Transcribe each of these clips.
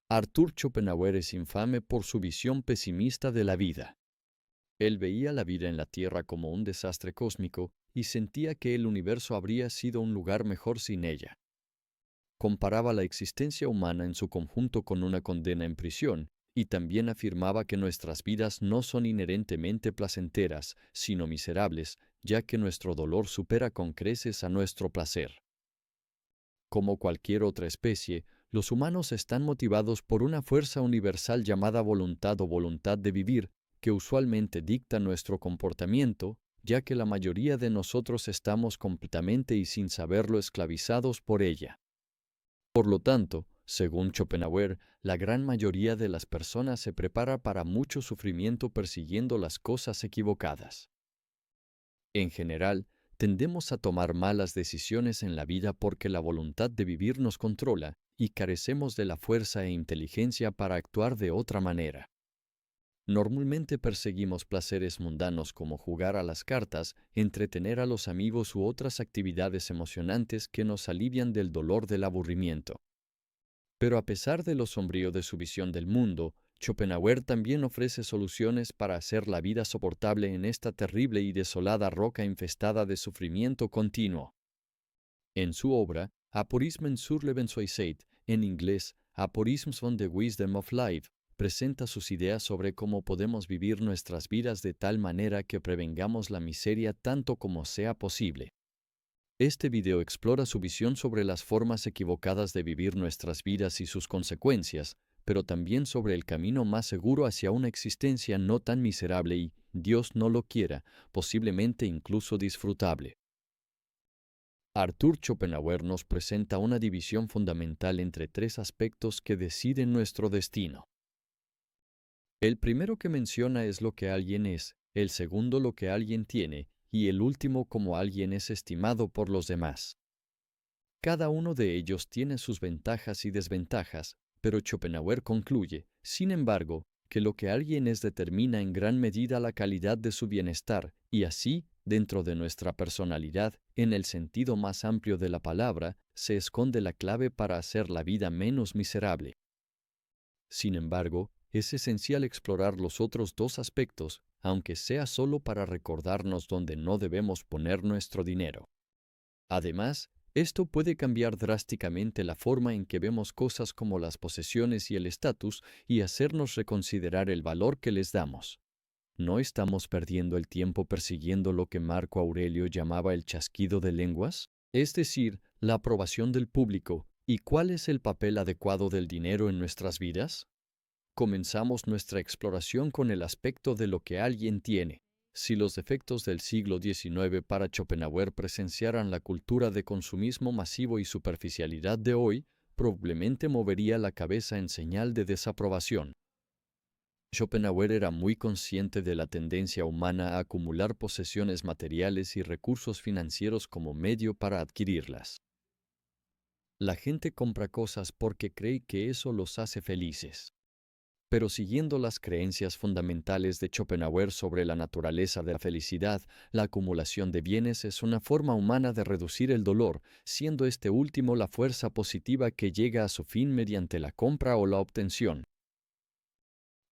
Arthur Schopenhauer es infame por su visión pesimista de la vida. Él veía la vida en la Tierra como un desastre cósmico y sentía que el universo habría sido un lugar mejor sin ella. Comparaba la existencia humana en su conjunto con una condena en prisión, y también afirmaba que nuestras vidas no son inherentemente placenteras, sino miserables, ya que nuestro dolor supera con creces a nuestro placer. Como cualquier otra especie, los humanos están motivados por una fuerza universal llamada voluntad o voluntad de vivir, que usualmente dicta nuestro comportamiento, ya que la mayoría de nosotros estamos completamente y sin saberlo esclavizados por ella. Por lo tanto, según Schopenhauer, la gran mayoría de las personas se prepara para mucho sufrimiento persiguiendo las cosas equivocadas. En general, tendemos a tomar malas decisiones en la vida porque la voluntad de vivir nos controla y carecemos de la fuerza e inteligencia para actuar de otra manera. Normalmente perseguimos placeres mundanos como jugar a las cartas, entretener a los amigos u otras actividades emocionantes que nos alivian del dolor del aburrimiento. Pero a pesar de lo sombrío de su visión del mundo, Schopenhauer también ofrece soluciones para hacer la vida soportable en esta terrible y desolada roca infestada de sufrimiento continuo. En su obra, Aphorismen sur Lebensweisheit, en inglés, Aphorisms on the Wisdom of Life, presenta sus ideas sobre cómo podemos vivir nuestras vidas de tal manera que prevengamos la miseria tanto como sea posible. Este video explora su visión sobre las formas equivocadas de vivir nuestras vidas y sus consecuencias, pero también sobre el camino más seguro hacia una existencia no tan miserable y, Dios no lo quiera, posiblemente incluso disfrutable. Arthur Schopenhauer nos presenta una división fundamental entre tres aspectos que deciden nuestro destino. El primero que menciona es lo que alguien es, el segundo lo que alguien tiene, y el último cómo alguien es estimado por los demás. Cada uno de ellos tiene sus ventajas y desventajas, pero Schopenhauer concluye, sin embargo, que lo que alguien es determina en gran medida la calidad de su bienestar, y así, dentro de nuestra personalidad, en el sentido más amplio de la palabra, se esconde la clave para hacer la vida menos miserable. Sin embargo, es esencial explorar los otros dos aspectos, aunque sea solo para recordarnos dónde no debemos poner nuestro dinero. Además, esto puede cambiar drásticamente la forma en que vemos cosas como las posesiones y el estatus y hacernos reconsiderar el valor que les damos. ¿No estamos perdiendo el tiempo persiguiendo lo que Marco Aurelio llamaba el chasquido de lenguas? Es decir, la aprobación del público. ¿Y cuál es el papel adecuado del dinero en nuestras vidas? Comenzamos nuestra exploración con el aspecto de lo que alguien tiene. Si los efectos del siglo XIX para Schopenhauer presenciaran la cultura de consumismo masivo y superficialidad de hoy, probablemente movería la cabeza en señal de desaprobación. Schopenhauer era muy consciente de la tendencia humana a acumular posesiones materiales y recursos financieros como medio para adquirirlas. La gente compra cosas porque cree que eso los hace felices. Pero siguiendo las creencias fundamentales de Schopenhauer sobre la naturaleza de la felicidad, la acumulación de bienes es una forma humana de reducir el dolor, siendo este último la fuerza positiva que llega a su fin mediante la compra o la obtención.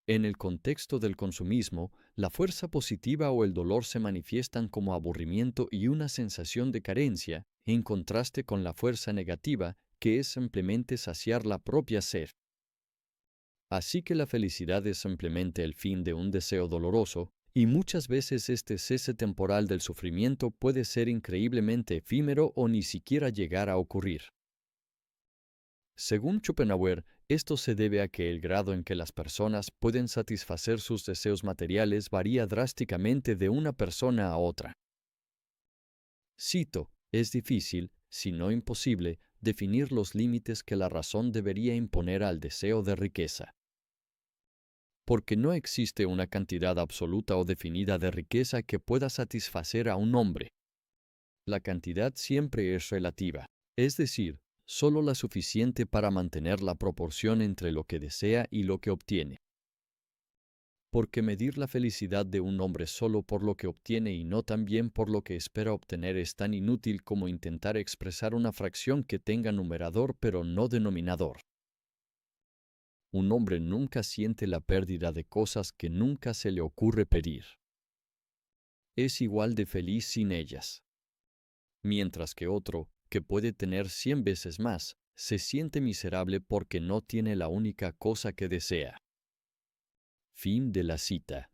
En el contexto del consumismo, la fuerza positiva o el dolor se manifiestan como aburrimiento y una sensación de carencia, en contraste con la fuerza negativa, que es simplemente saciar la propia sed. Así que la felicidad es simplemente el fin de un deseo doloroso, y muchas veces este cese temporal del sufrimiento puede ser increíblemente efímero o ni siquiera llegar a ocurrir. Según Schopenhauer, esto se debe a que el grado en que las personas pueden satisfacer sus deseos materiales varía drásticamente de una persona a otra. Cito, es difícil, si no imposible, definir los límites que la razón debería imponer al deseo de riqueza. Porque no existe una cantidad absoluta o definida de riqueza que pueda satisfacer a un hombre. La cantidad siempre es relativa, es decir, solo la suficiente para mantener la proporción entre lo que desea y lo que obtiene. Porque medir la felicidad de un hombre solo por lo que obtiene y no también por lo que espera obtener es tan inútil como intentar expresar una fracción que tenga numerador pero no denominador. un hombre nunca siente la pérdida de cosas que nunca se le ocurre pedir. Es igual de feliz sin ellas. Mientras que otro, que puede tener 100 veces más, se siente miserable porque no tiene la única cosa que desea. Fin de la cita.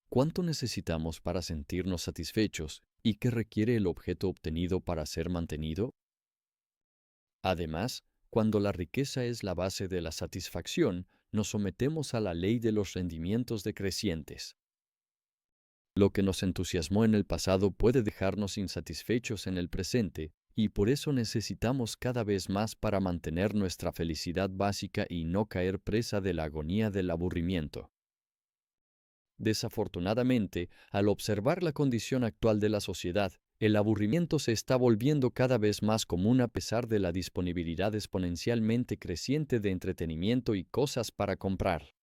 ¿Cuánto necesitamos para sentirnos satisfechos y qué requiere el objeto obtenido para ser mantenido? Además, cuando la riqueza es la base de la satisfacción, nos sometemos a la ley de los rendimientos decrecientes. Lo que nos entusiasmó en el pasado puede dejarnos insatisfechos en el presente, y por eso necesitamos cada vez más para mantener nuestra felicidad básica y no caer presa de la agonía del aburrimiento. Desafortunadamente, al observar la condición actual de la sociedad, el aburrimiento se está volviendo cada vez más común a pesar de la disponibilidad exponencialmente creciente de entretenimiento y cosas para comprar.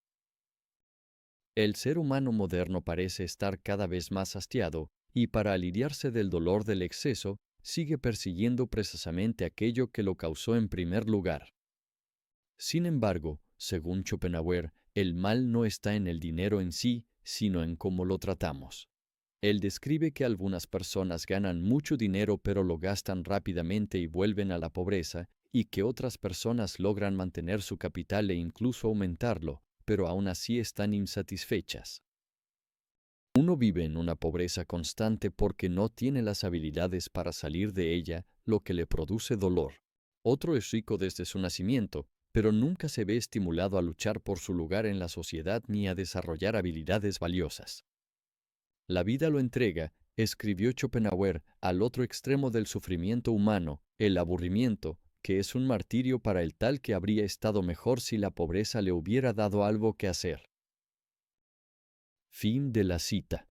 El ser humano moderno parece estar cada vez más hastiado y para aliviarse del dolor del exceso, sigue persiguiendo precisamente aquello que lo causó en primer lugar. Sin embargo, según Schopenhauer, el mal no está en el dinero en sí, sino en cómo lo tratamos. Él describe que algunas personas ganan mucho dinero pero lo gastan rápidamente y vuelven a la pobreza, y que otras personas logran mantener su capital e incluso aumentarlo, pero aún así están insatisfechas. Uno vive en una pobreza constante porque no tiene las habilidades para salir de ella, lo que le produce dolor. Otro es rico desde su nacimiento, pero nunca se ve estimulado a luchar por su lugar en la sociedad ni a desarrollar habilidades valiosas. La vida lo entrega, escribió Schopenhauer, al otro extremo del sufrimiento humano, el aburrimiento, que es un martirio para el tal que habría estado mejor si la pobreza le hubiera dado algo que hacer. Fin de la cita.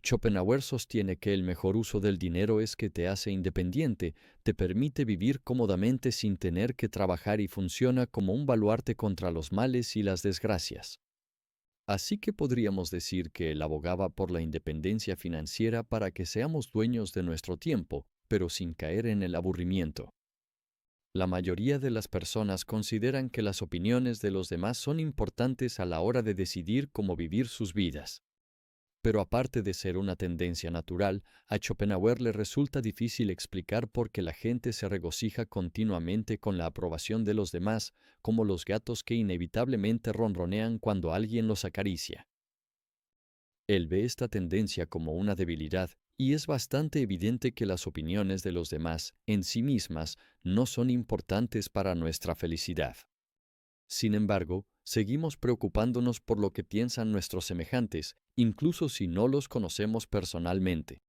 Schopenhauer sostiene que el mejor uso del dinero es que te hace independiente, te permite vivir cómodamente sin tener que trabajar y funciona como un baluarte contra los males y las desgracias. Así que podríamos decir que él abogaba por la independencia financiera para que seamos dueños de nuestro tiempo, pero sin caer en el aburrimiento. La mayoría de las personas consideran que las opiniones de los demás son importantes a la hora de decidir cómo vivir sus vidas. Pero aparte de ser una tendencia natural, a Schopenhauer le resulta difícil explicar por qué la gente se regocija continuamente con la aprobación de los demás, como los gatos que inevitablemente ronronean cuando alguien los acaricia. Él ve esta tendencia como una debilidad, y es bastante evidente que las opiniones de los demás, en sí mismas, no son importantes para nuestra felicidad. Sin embargo, seguimos preocupándonos por lo que piensan nuestros semejantes, incluso si no los conocemos personalmente.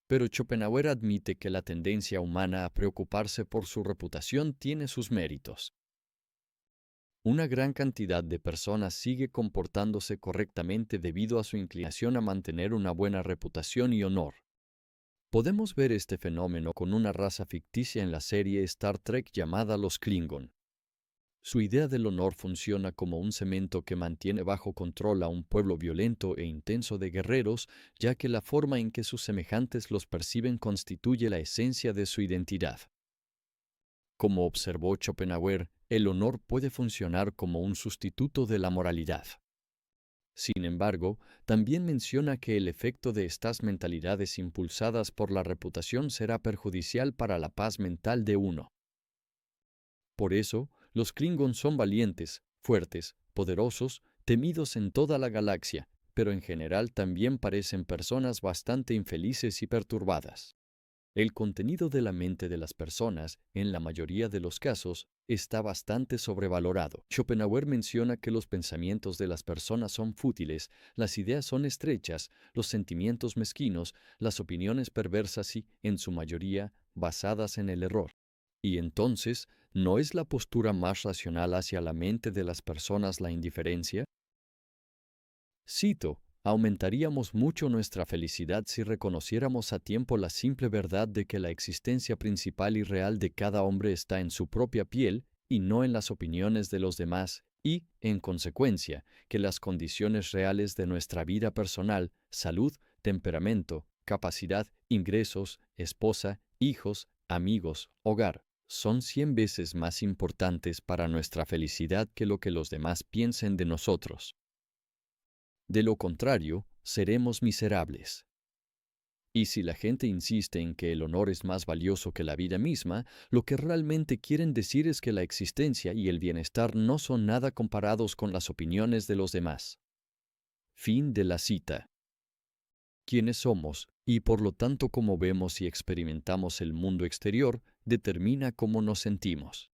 Pero Schopenhauer admite que la tendencia humana a preocuparse por su reputación tiene sus méritos. Una gran cantidad de personas sigue comportándose correctamente debido a su inclinación a mantener una buena reputación y honor. Podemos ver este fenómeno con una raza ficticia en la serie Star Trek llamada los Klingon. Su idea del honor funciona como un cemento que mantiene bajo control a un pueblo violento e intenso de guerreros, ya que la forma en que sus semejantes los perciben constituye la esencia de su identidad. Como observó Schopenhauer, el honor puede funcionar como un sustituto de la moralidad. Sin embargo, también menciona que el efecto de estas mentalidades impulsadas por la reputación será perjudicial para la paz mental de uno. Por eso, los Klingon son valientes, fuertes, poderosos, temidos en toda la galaxia, pero en general también parecen personas bastante infelices y perturbadas. El contenido de la mente de las personas, en la mayoría de los casos, está bastante sobrevalorado. Schopenhauer menciona que los pensamientos de las personas son fútiles, las ideas son estrechas, los sentimientos mezquinos, las opiniones perversas y, en su mayoría, basadas en el error. Y entonces, ¿no es la postura más racional hacia la mente de las personas la indiferencia? Cito, aumentaríamos mucho nuestra felicidad si reconociéramos a tiempo la simple verdad de que la existencia principal y real de cada hombre está en su propia piel y no en las opiniones de los demás, y, en consecuencia, que las condiciones reales de nuestra vida personal, salud, temperamento, capacidad, ingresos, esposa, hijos, amigos, hogar, son 100 veces más importantes para nuestra felicidad que lo que los demás piensen de nosotros. De lo contrario, seremos miserables. Y si la gente insiste en que el honor es más valioso que la vida misma, lo que realmente quieren decir es que la existencia y el bienestar no son nada comparados con las opiniones de los demás. Fin de la cita. Quiénes somos, y por lo tanto cómo vemos y experimentamos el mundo exterior, determina cómo nos sentimos.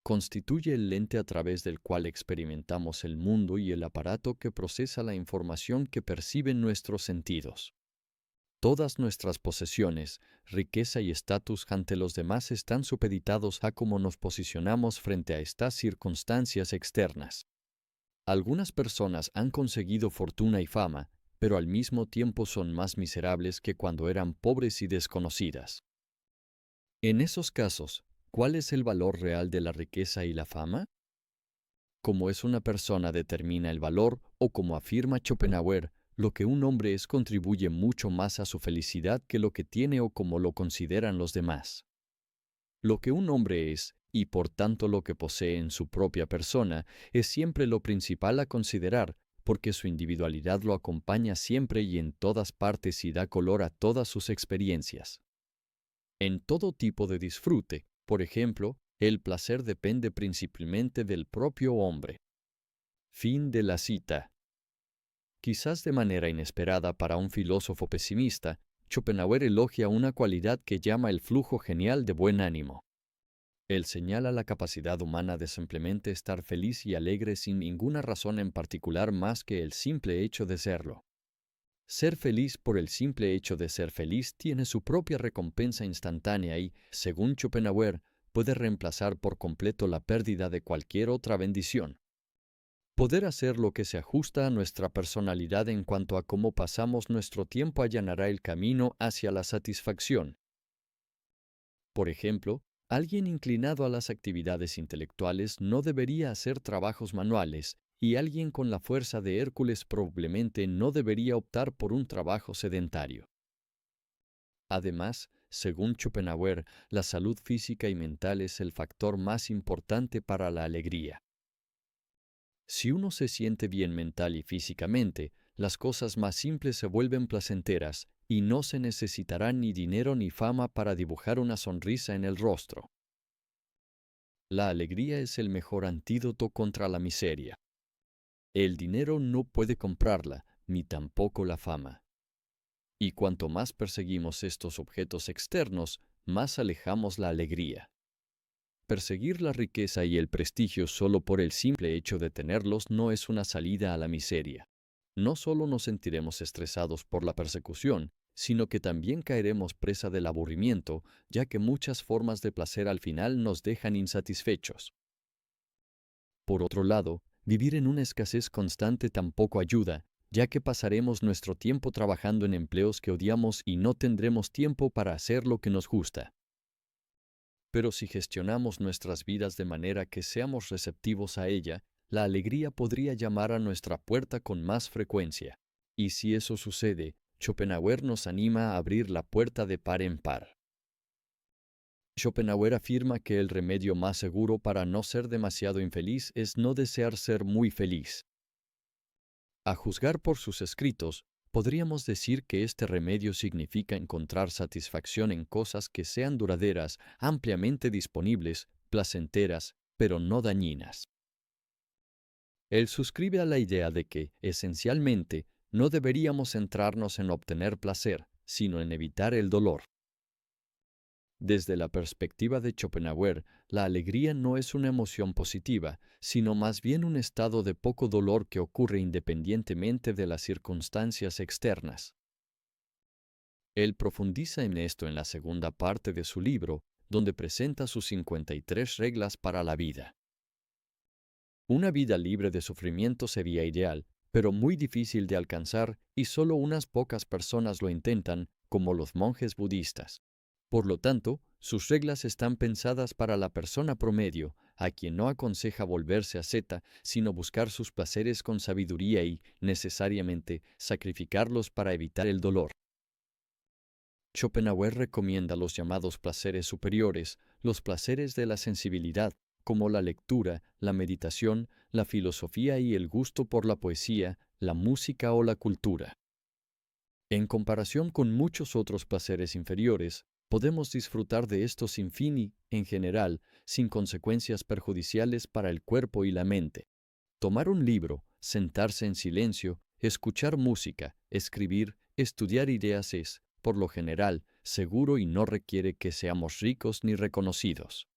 Constituye el lente a través del cual experimentamos el mundo y el aparato que procesa la información que perciben nuestros sentidos. Todas nuestras posesiones, riqueza y estatus ante los demás están supeditados a cómo nos posicionamos frente a estas circunstancias externas. Algunas personas han conseguido fortuna y fama, pero al mismo tiempo son más miserables que cuando eran pobres y desconocidas. En esos casos, ¿cuál es el valor real de la riqueza y la fama? Cómo es una persona determina el valor, o como afirma Schopenhauer, lo que un hombre es contribuye mucho más a su felicidad que lo que tiene o como lo consideran los demás. Lo que un hombre es, y por tanto lo que posee en su propia persona, es siempre lo principal a considerar, porque su individualidad lo acompaña siempre y en todas partes y da color a todas sus experiencias. En todo tipo de disfrute, por ejemplo, el placer depende principalmente del propio hombre. Fin de la cita. Quizás de manera inesperada para un filósofo pesimista, Schopenhauer elogia una cualidad que llama el flujo genial de buen ánimo. Él señala la capacidad humana de simplemente estar feliz y alegre sin ninguna razón en particular más que el simple hecho de serlo. Ser feliz por el simple hecho de ser feliz tiene su propia recompensa instantánea y, según Schopenhauer, puede reemplazar por completo la pérdida de cualquier otra bendición. Poder hacer lo que se ajusta a nuestra personalidad en cuanto a cómo pasamos nuestro tiempo allanará el camino hacia la satisfacción. Por ejemplo, alguien inclinado a las actividades intelectuales no debería hacer trabajos manuales, y alguien con la fuerza de Hércules probablemente no debería optar por un trabajo sedentario. Además, según Schopenhauer, la salud física y mental es el factor más importante para la alegría. Si uno se siente bien mental y físicamente, las cosas más simples se vuelven placenteras y no se necesitará ni dinero ni fama para dibujar una sonrisa en el rostro. La alegría es el mejor antídoto contra la miseria. El dinero no puede comprarla, ni tampoco la fama. Y cuanto más perseguimos estos objetos externos, más alejamos la alegría. Perseguir la riqueza y el prestigio solo por el simple hecho de tenerlos no es una salida a la miseria. No solo nos sentiremos estresados por la persecución, sino que también caeremos presa del aburrimiento, ya que muchas formas de placer al final nos dejan insatisfechos. Por otro lado, vivir en una escasez constante tampoco ayuda, ya que pasaremos nuestro tiempo trabajando en empleos que odiamos y no tendremos tiempo para hacer lo que nos gusta. Pero si gestionamos nuestras vidas de manera que seamos receptivos a ella, la alegría podría llamar a nuestra puerta con más frecuencia. Y si eso sucede, Schopenhauer nos anima a abrir la puerta de par en par. Schopenhauer afirma que el remedio más seguro para no ser demasiado infeliz es no desear ser muy feliz. A juzgar por sus escritos, podríamos decir que este remedio significa encontrar satisfacción en cosas que sean duraderas, ampliamente disponibles, placenteras, pero no dañinas. Él suscribe a la idea de que, esencialmente, no deberíamos centrarnos en obtener placer, sino en evitar el dolor. Desde la perspectiva de Schopenhauer, la alegría no es una emoción positiva, sino más bien un estado de poco dolor que ocurre independientemente de las circunstancias externas. Él profundiza en esto en la segunda parte de su libro, donde presenta sus 53 reglas para la vida. Una vida libre de sufrimiento sería ideal, pero muy difícil de alcanzar y solo unas pocas personas lo intentan, como los monjes budistas. Por lo tanto, sus reglas están pensadas para la persona promedio, a quien no aconseja volverse asceta, sino buscar sus placeres con sabiduría y, necesariamente, sacrificarlos para evitar el dolor. Schopenhauer recomienda los llamados placeres superiores, los placeres de la sensibilidad, como la lectura, la meditación, la filosofía y el gusto por la poesía, la música o la cultura. En comparación con muchos otros placeres inferiores, podemos disfrutar de estos sin fin y, en general, sin consecuencias perjudiciales para el cuerpo y la mente. Tomar un libro, sentarse en silencio, escuchar música, escribir, estudiar ideas es, por lo general, seguro y no requiere que seamos ricos ni reconocidos.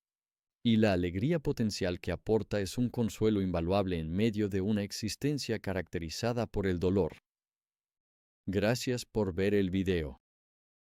Y la alegría potencial que aporta es un consuelo invaluable en medio de una existencia caracterizada por el dolor. Gracias por ver el video.